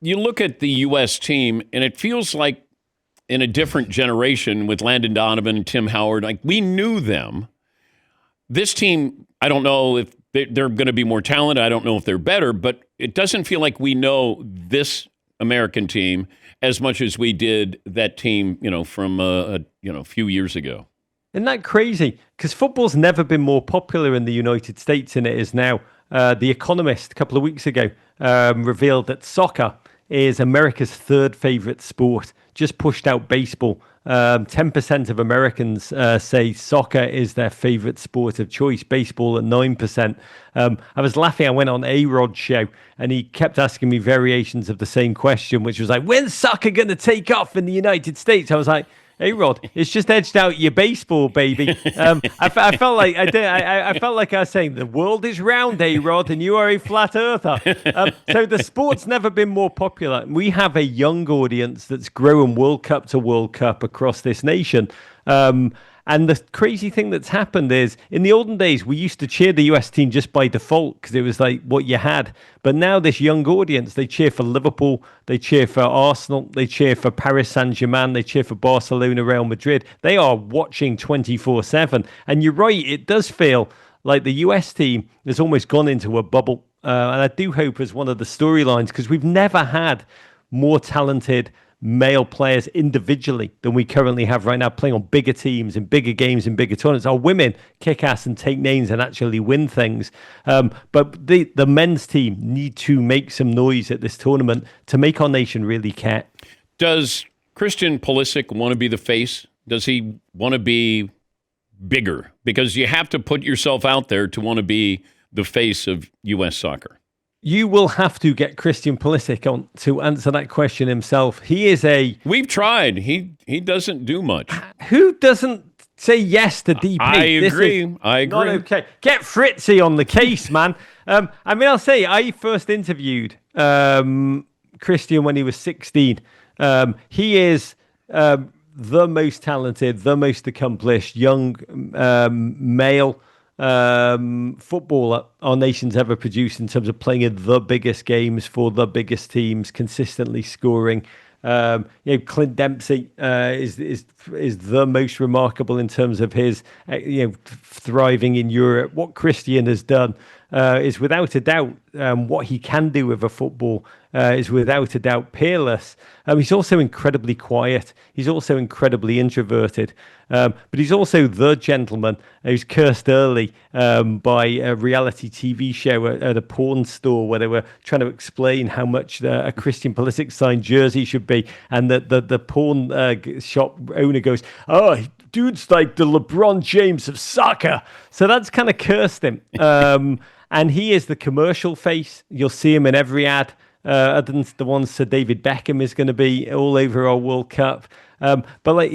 you look at the U.S. team, and it feels like in a different generation with Landon Donovan and Tim Howard, like we knew them. This team, I don't know if they're going to be more talented. I don't know if they're better, but it doesn't feel like we know this American team as much as we did that team, from a few years ago. Isn't that crazy? Because football's never been more popular in the United States than it is now. The Economist a couple of weeks ago revealed that soccer is America's third favorite sport, just pushed out baseball. 10% of Americans say soccer is their favorite sport of choice, baseball at 9%. I was laughing. I went on A-Rod's show and he kept asking me variations of the same question, which was like, when's soccer going to take off in the United States? I was like, A-Rod, it's just edged out your baseball, baby. I felt like I felt like I was saying the world is round, A-Rod, and you are a flat earther. So the sport's never been more popular. We have a young audience that's growing World Cup to World Cup across this nation. And the crazy thing that's happened is, in the olden days, we used to cheer the US team just by default because it was like what you had. But now this young audience, they cheer for Liverpool, they cheer for Arsenal, they cheer for Paris Saint-Germain, they cheer for Barcelona, Real Madrid. They are watching 24/7. And you're right, it does feel like the US team has almost gone into a bubble. And I do hope as one of the storylines, because we've never had more talented male players individually than we currently have right now, playing on bigger teams and bigger games and bigger tournaments. Our women kick ass and take names and actually win things. But the men's team need to make some noise at this tournament to make our nation really care. Does Christian Pulisic want to be the face? Does he want to be bigger? Because you have to put yourself out there to want to be the face of U.S. soccer. You will have to get Christian Pulisic on to answer that question himself. He is We've tried. He doesn't do much. Who doesn't say yes to DP? I agree. Not okay. Get Fritzy on the case, man. I'll say I first interviewed Christian when he was 16. He is the most talented, the most accomplished young male footballer our nation's ever produced in terms of playing in the biggest games for the biggest teams, consistently scoring. Clint Dempsey is the most remarkable in terms of his thriving in Europe. What Christian has done is without a doubt what he can do with a football is without a doubt peerless. He's also incredibly quiet. He's also incredibly introverted. But he's also the gentleman who's cursed early by a reality TV show at a porn store where they were trying to explain how much a Christian Pulisic signed jersey should be. And the porn shop owner goes, "Oh, dude's like the LeBron James of soccer." So that's kind of cursed him. And he is the commercial face. You'll see him in every ad. Other than the ones Sir David Beckham is going to be all over our World Cup. But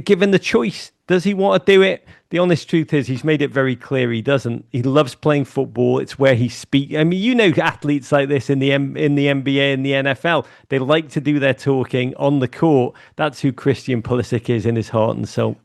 given the choice, does he want to do it? The honest truth is he's made it very clear he doesn't. He loves playing football. It's where he speaks. I mean, athletes like this in the NBA and the NFL, they like to do their talking on the court. That's who Christian Pulisic is in his heart and soul.